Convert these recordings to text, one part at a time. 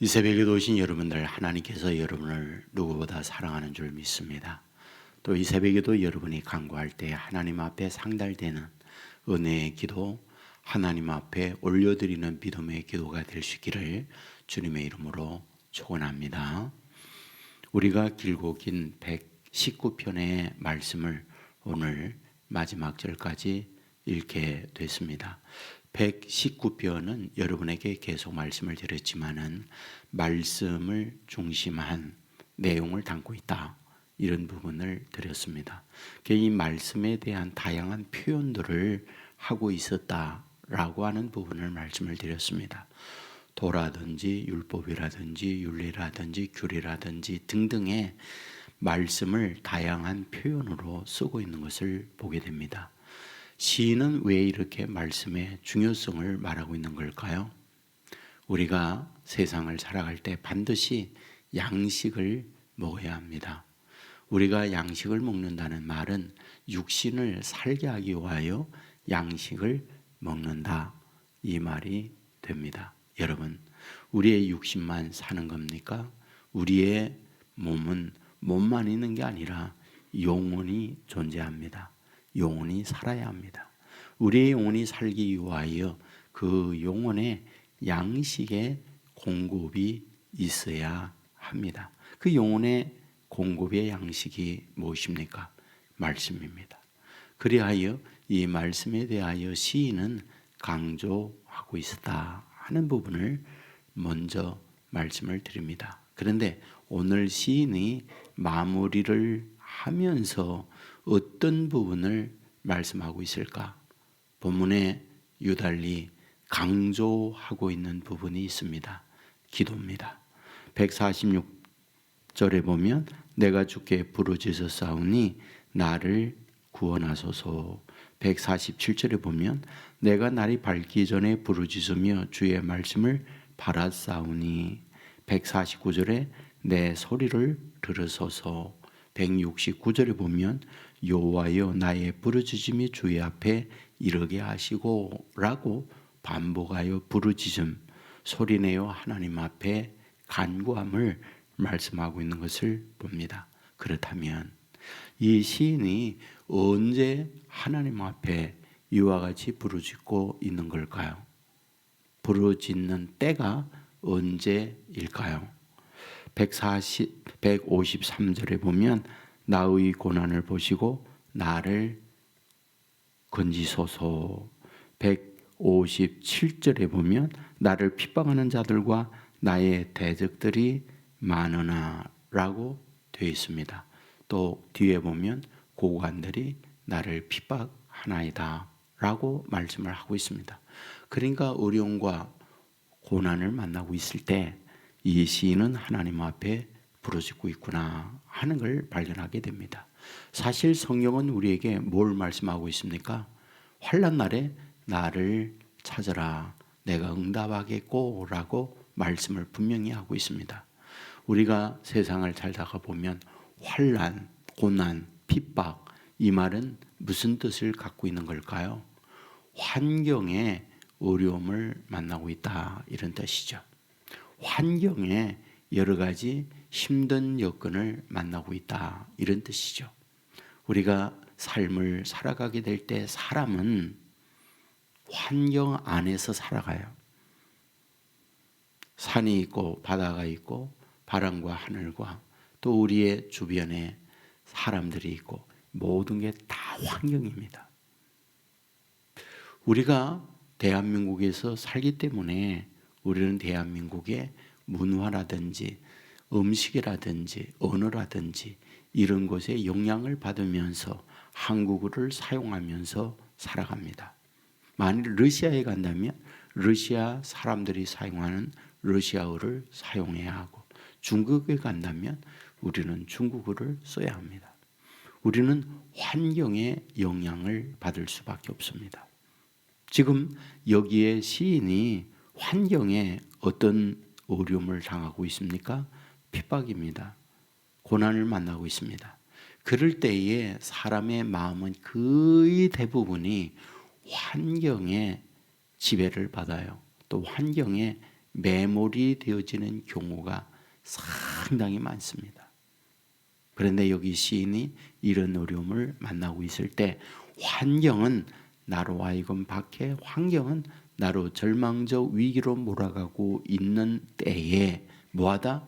이 새벽에도 오신 여러분들, 하나님께서 여러분을 누구보다 사랑하는 줄 믿습니다. 또 이 새벽에도 여러분이 간구할 때 하나님 앞에 상달되는 은혜의 기도, 하나님 앞에 올려드리는 믿음의 기도가 될 수 있기를 주님의 이름으로 축원합니다. 우리가 길고 긴 119편의 말씀을 오늘 마지막 절까지 읽게 됐습니다. 119편은 여러분에게 계속 말씀을 드렸지만은 말씀을 중심한 내용을 담고 있다, 이런 부분을 드렸습니다. 이 말씀에 대한 다양한 표현들을 하고 있었다라고 하는 부분을 말씀을 드렸습니다. 도라든지 율법이라든지 윤리라든지 규례라든지 등등의 말씀을 다양한 표현으로 쓰고 있는 것을 보게 됩니다. 시인은 왜 이렇게 말씀의 중요성을 말하고 있는 걸까요? 우리가 세상을 살아갈 때 반드시 양식을 먹어야 합니다. 우리가 양식을 먹는다는 말은 육신을 살게 하기 위하여 양식을 먹는다, 이 말이 됩니다. 여러분, 우리의 육신만 사는 겁니까? 우리의 몸은 몸만 있는 게 아니라 영혼이 존재합니다. 영혼이 살아야 합니다. 우리의 영혼이 살기 위하여 그 영혼의 양식의 공급이 있어야 합니다. 그 영혼의 공급의 양식이 무엇입니까? 말씀입니다. 그리하여 이 말씀에 대하여 시인은 강조하고 있었다 하는 부분을 먼저 말씀을 드립니다. 그런데 오늘 시인이 마무리를 하면서 어떤 부분을 말씀하고 있을까? 본문에 유달리 강조하고 있는 부분이 있습니다. 기도입니다. 146절에 보면 내가 주께 부르짖었사오니 나를 구원하소서. 147절에 보면 내가 날이 밝기 전에 부르짖으며 주의 말씀을 바랐사오니. 149절에 내 소리를 들으소서. 169절에 보면 여호와여 나의 부르짖음이 주의 앞에 이르게 하시고 라고 반복하여 부르짖음, 소리내어 하나님 앞에 간구함을 말씀하고 있는 것을 봅니다. 그렇다면 이 시인이 언제 하나님 앞에 이와 같이 부르짖고 있는 걸까요? 부르짖는 때가 언제일까요? 153절에 보면 나의 고난을 보시고 나를 건지소서. 157절에 보면 나를 핍박하는 자들과 나의 대적들이 많으나 라고 되어 있습니다. 또 뒤에 보면 고관들이 나를 핍박하나이다 라고 말씀을 하고 있습니다. 그러니까 어려움과 고난을 만나고 있을 때 이 시인은 하나님 앞에 부르짖고 있구나 하는 걸 발견하게 됩니다. 사실 성경은 우리에게 뭘 말씀하고 있습니까? 환난 날에 나를 찾아라, 내가 응답하겠고 라고 말씀을 분명히 하고 있습니다. 우리가 세상을 살다가 보면 환난, 고난, 핍박, 이 말은 무슨 뜻을 갖고 있는 걸까요? 환경에 어려움을 만나고 있다, 이런 뜻이죠. 환경에 여러 가지 힘든 여건을 만나고 있다, 이런 뜻이죠. 우리가 삶을 살아가게 될 때 사람은 환경 안에서 살아가요. 산이 있고 바다가 있고 바람과 하늘과 또 우리의 주변에 사람들이 있고 모든 게 다 환경입니다. 우리가 대한민국에서 살기 때문에 우리는 대한민국의 문화라든지 음식이라든지 언어라든지 이런 것에 영향을 받으면서 한국어를 사용하면서 살아갑니다. 만일 러시아에 간다면 러시아 사람들이 사용하는 러시아어를 사용해야 하고, 중국에 간다면 우리는 중국어를 써야 합니다. 우리는 환경의 영향을 받을 수밖에 없습니다. 지금 여기에 시인이 환경에 어떤 어려움을 당하고 있습니까? 핍박입니다. 고난을 만나고 있습니다. 그럴 때에 사람의 마음은 거의 대부분이 환경에 지배를 받아요. 또 환경에 매몰이 되어지는 경우가 상당히 많습니다. 그런데 여기 시인이 이런 어려움을 만나고 있을 때 환경은 나로 하여금 박해, 환경은 나로 절망적 위기로 몰아가고 있는 때에 뭐하다?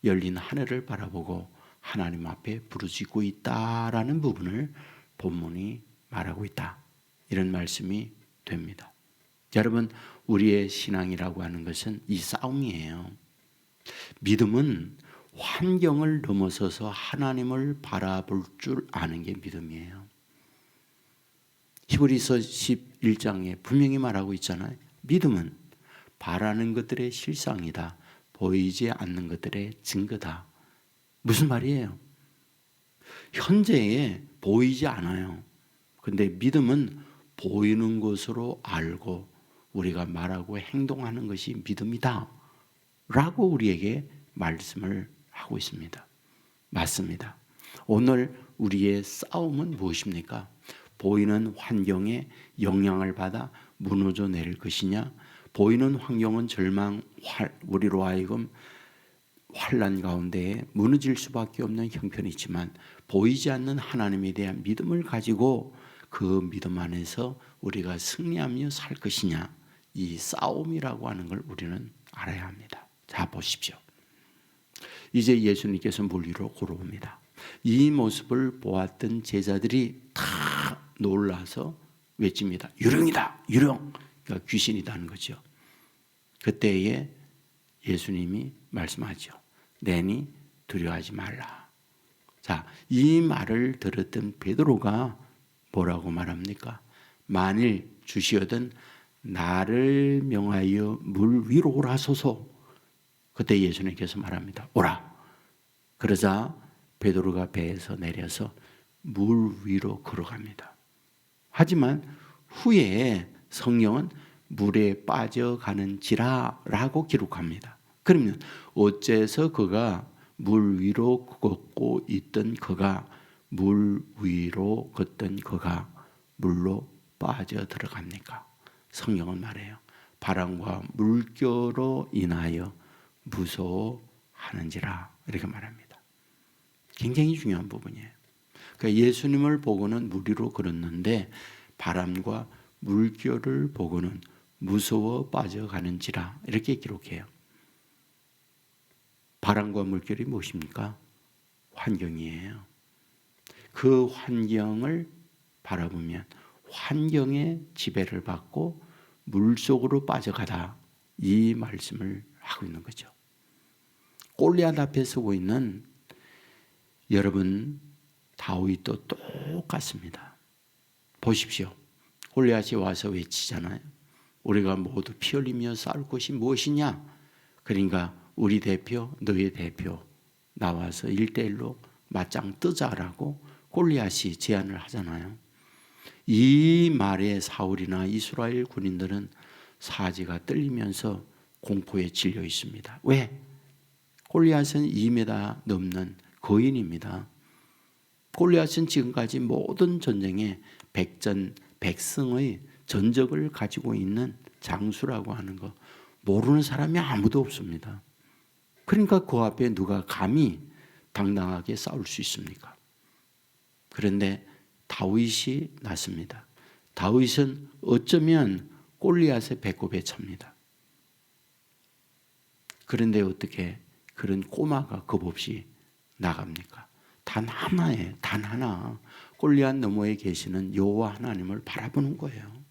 열린 하늘을 바라보고 하나님 앞에 부르짖고 있다라는 부분을 본문이 말하고 있다. 이런 말씀이 됩니다. 여러분, 우리의 신앙이라고 하는 것은 이 싸움이에요. 믿음은 환경을 넘어서서 하나님을 바라볼 줄 아는 게 믿음이에요. 히브리서 11장에 분명히 말하고 있잖아요. 믿음은 바라는 것들의 실상이다. 보이지 않는 것들의 증거다. 무슨 말이에요? 현재에 보이지 않아요. 근데 믿음은 보이는 것으로 알고 우리가 말하고 행동하는 것이 믿음이다 라고 우리에게 말씀을 하고 있습니다. 맞습니다. 오늘 우리의 싸움은 무엇입니까? 보이는 환경에 영향을 받아 무너져 내릴 것이냐, 보이는 환경은 절망, 우리로 하여금 환난 가운데에 무너질 수밖에 없는 형편이지만 보이지 않는 하나님에 대한 믿음을 가지고 그 믿음 안에서 우리가 승리하며 살 것이냐, 이 싸움이라고 하는 걸 우리는 알아야 합니다. 자, 보십시오. 이제 예수님께서 물 위로 걸어옵니다. 이 모습을 보았던 제자들이 다 놀라서 외칩니다. 유령이다, 유령. 그러니까 귀신이다는 거죠. 그때에 예수님이 말씀하죠. 내니 두려워하지 말라. 자, 이 말을 들었던 베드로가 뭐라고 말합니까? 만일 주시어든 나를 명하여 물 위로 오라소서. 그때 예수님께서 말합니다. 오라. 그러자 베드로가 배에서 내려서 물 위로 걸어갑니다. 하지만 후에 성경은 물에 빠져가는지라 라고 기록합니다. 그러면 어째서 그가 물 위로 걷고 있던 그가 물 위로 걷던 그가 물로 빠져 들어갑니까? 성경은 말해요. 바람과 물결로 인하여 무서워하는지라 이렇게 말합니다. 굉장히 중요한 부분이에요. 그러니까 예수님을 보고는 물 위로 걸었는데 바람과 물결을 보고는 무서워 빠져가는지라 이렇게 기록해요. 바람과 물결이 무엇입니까? 환경이에요. 그 환경을 바라보면 환경의 지배를 받고 물속으로 빠져가다 이 말씀을 하고 있는 거죠. 골리앗 앞에 서고 있는 여러분 다윗도 똑같습니다. 보십시오. 골리앗이 와서 외치잖아요. 우리가 모두 피 흘리며 싸울 것이 무엇이냐? 그러니까 우리 대표, 너의 대표 나와서 1대1로 맞짱 뜨자라고 골리앗이 제안을 하잖아요. 이 말에 사울이나 이스라엘 군인들은 사지가 떨리면서 공포에 질려 있습니다. 왜? 골리앗은 2m 넘는 거인입니다. 골리앗은 지금까지 모든 전쟁에 백전백승의 전적을 가지고 있는 장수라고 하는 거 모르는 사람이 아무도 없습니다. 그러니까 그 앞에 누가 감히 당당하게 싸울 수 있습니까? 그런데 다윗이 났습니다. 다윗은 어쩌면 골리앗의 배꼽에 찹니다. 그런데 어떻게 그런 꼬마가 겁없이 나갑니까? 단 하나에 단 하나 골리앗 너머에 계시는 여호와 하나님을 바라보는 거예요.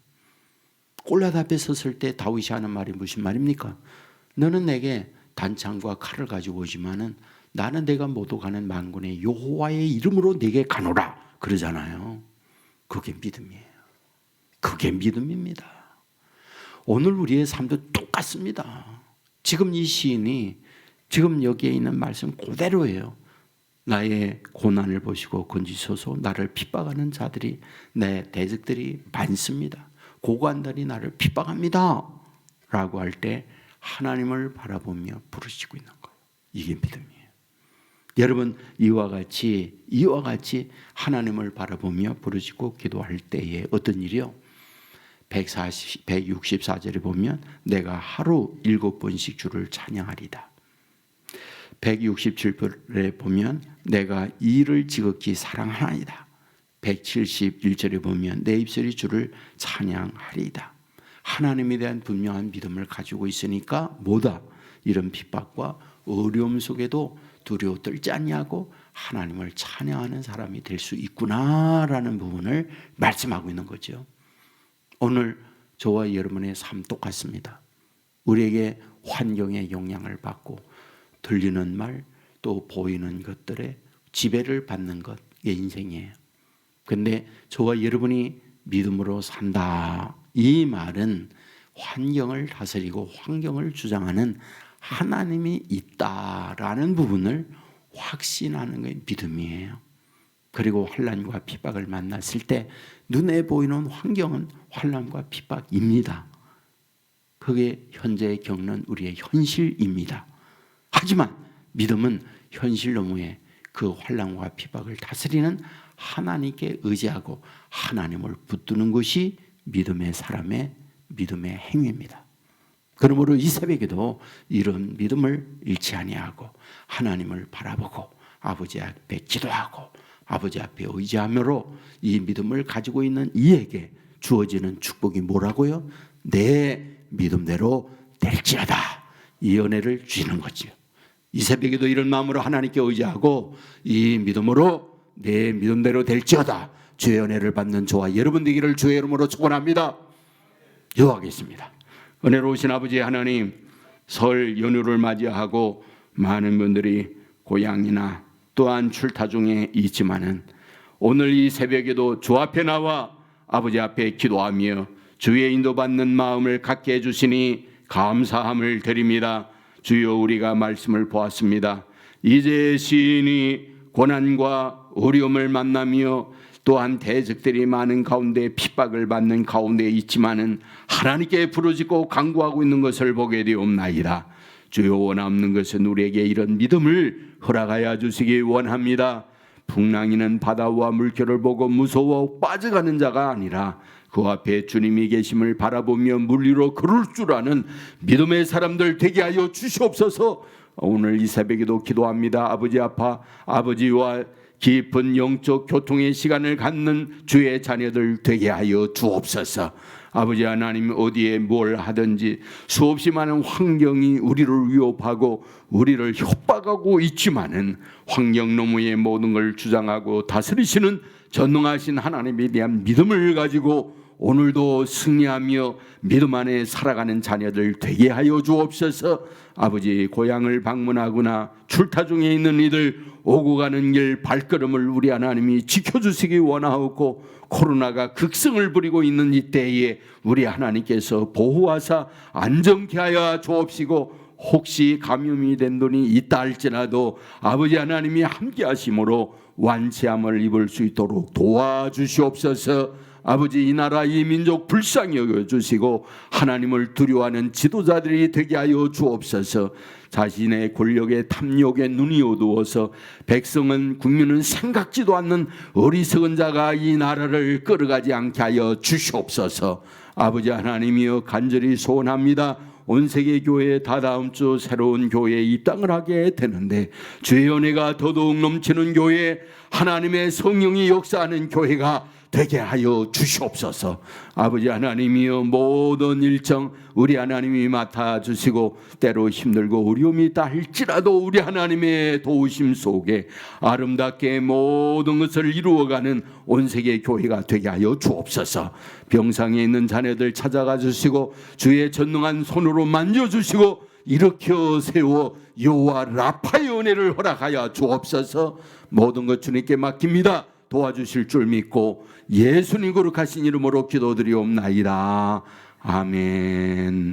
골리앗 앞에 섰을 때 다윗이 하는 말이 무슨 말입니까? 너는 내게 단창과 칼을 가지고 오지만은 나는 내가 모두 가는 만군의 여호와의 이름으로 내게 가노라 그러잖아요. 그게 믿음이에요. 그게 믿음입니다. 오늘 우리의 삶도 똑같습니다. 지금 이 시인이 지금 여기에 있는 말씀 그대로예요. 나의 고난을 보시고 건지소서. 나를 핍박하는 자들이 내 대적들이 많습니다. 고관들이 나를 핍박합니다 라고 할 때 하나님을 바라보며 부르시고 있는 거예요. 이게 믿음이에요. 여러분 이와 같이 하나님을 바라보며 부르짖고 기도할 때에 어떤 일이요? 164절에 보면 내가 하루 7번씩 주를 찬양하리다. 167절에 보면 내가 이를 지극히 사랑하나이다. 171절에 보면 내 입술이 주를 찬양하리이다. 하나님에 대한 분명한 믿음을 가지고 있으니까 뭐다? 이런 핍박과 어려움 속에도 두려워 떨지 않냐고 하나님을 찬양하는 사람이 될 수 있구나라는 부분을 말씀하고 있는 거죠. 오늘 저와 여러분의 삶 똑같습니다. 우리에게 환경의 영향을 받고 들리는 말 또 보이는 것들에 지배를 받는 것, 이게 인생이에요. 그런데 저와 여러분이 믿음으로 산다, 이 말은 환경을 다스리고 환경을 주장하는 하나님이 있다라는 부분을 확신하는 게 믿음이에요. 그리고 환난과 핍박을 만났을 때 눈에 보이는 환경은 환난과 핍박입니다. 그게 현재 겪는 우리의 현실입니다. 하지만 믿음은 현실 너머에 그 환난과 핍박을 다스리는 하나님께 의지하고 하나님을 붙드는 것이 믿음의 사람의 믿음의 행위입니다. 그러므로 이 새벽에도 이런 믿음을 잃지 아니하고 하나님을 바라보고 아버지 앞에 기도하고 아버지 앞에 의지함으로 이 믿음을 가지고 있는 이에게 주어지는 축복이 뭐라고요? 내 믿음대로 될지어다. 이 은혜를 주시는 거죠. 이 새벽에도 이런 마음으로 하나님께 의지하고 이 믿음으로 내 믿음대로 될지어다. 주의 은혜를 받는 저와 여러분 되기를 주의 이름으로 축원합니다. 기도하겠습니다. 은혜로우신 아버지 하나님, 설 연휴를 맞이하고 많은 분들이 고향이나 또한 출타 중에 있지만은 오늘 이 새벽에도 주 앞에 나와 아버지 앞에 기도하며 주의 인도받는 마음을 갖게 해주시니 감사함을 드립니다. 주여, 우리가 말씀을 보았습니다. 이제 시인이 고난과 어려움을 만나며 또한 대적들이 많은 가운데 핍박을 받는 가운데 있지만은 하나님께 부르짖고 간구하고 있는 것을 보게 되옵나이다. 주여, 원하옵는 것은 우리에게 이런 믿음을 허락하여 주시기 원합니다. 풍랑이는 바다와 물결을 보고 무서워 빠져가는 자가 아니라 그 앞에 주님이 계심을 바라보며 물 위로 걸을 줄 아는 믿음의 사람들 되게 하여 주시옵소서. 오늘 이 새벽에도 기도합니다. 아버지 앞에 아버지와 깊은 영적 교통의 시간을 갖는 주의 자녀들 되게 하여 주옵소서. 아버지 하나님, 어디에 뭘 하든지 수없이 많은 환경이 우리를 위협하고 우리를 협박하고 있지만은 환경 너머의 모든 걸 주장하고 다스리시는 전능하신 하나님에 대한 믿음을 가지고 오늘도 승리하며 믿음 안에 살아가는 자녀들 되게 하여 주옵소서. 아버지, 고향을 방문하거나 출타 중에 있는 이들 오고 가는 길 발걸음을 우리 하나님이 지켜주시기 원하옵고, 코로나가 극성을 부리고 있는 이때에 우리 하나님께서 보호하사 안정케 하여 주옵시고, 혹시 감염이 된 분이 있다 할지라도 아버지 하나님이 함께 하심으로 완치함을 입을 수 있도록 도와주시옵소서. 아버지, 이 나라 이 민족 불쌍히 여겨주시고 하나님을 두려워하는 지도자들이 되게 하여 주옵소서. 자신의 권력의 탐욕에 눈이 어두워서 백성은 국민은 생각지도 않는 어리석은 자가 이 나라를 끌어가지 않게 하여 주시옵소서. 아버지 하나님이여, 간절히 소원합니다. 온 세계 교회에 다다음 주 새로운 교회에 입당을 하게 되는데 주의 은혜가 더더욱 넘치는 교회, 하나님의 성령이 역사하는 교회가 되게 하여 주시옵소서. 아버지 하나님이여, 모든 일정 우리 하나님이 맡아주시고 때로 힘들고 어려움이 있다 할지라도 우리 하나님의 도우심 속에 아름답게 모든 것을 이루어가는 온세계 교회가 되게 하여 주옵소서. 병상에 있는 자녀들 찾아가 주시고 주의 전능한 손으로 만져주시고 일으켜 세워 여호와 라파의 은혜를 허락하여 주옵소서. 모든 것 주님께 맡깁니다. 도와주실 줄 믿고 예수님 거룩하신 이름으로 기도드리옵나이다. 아멘.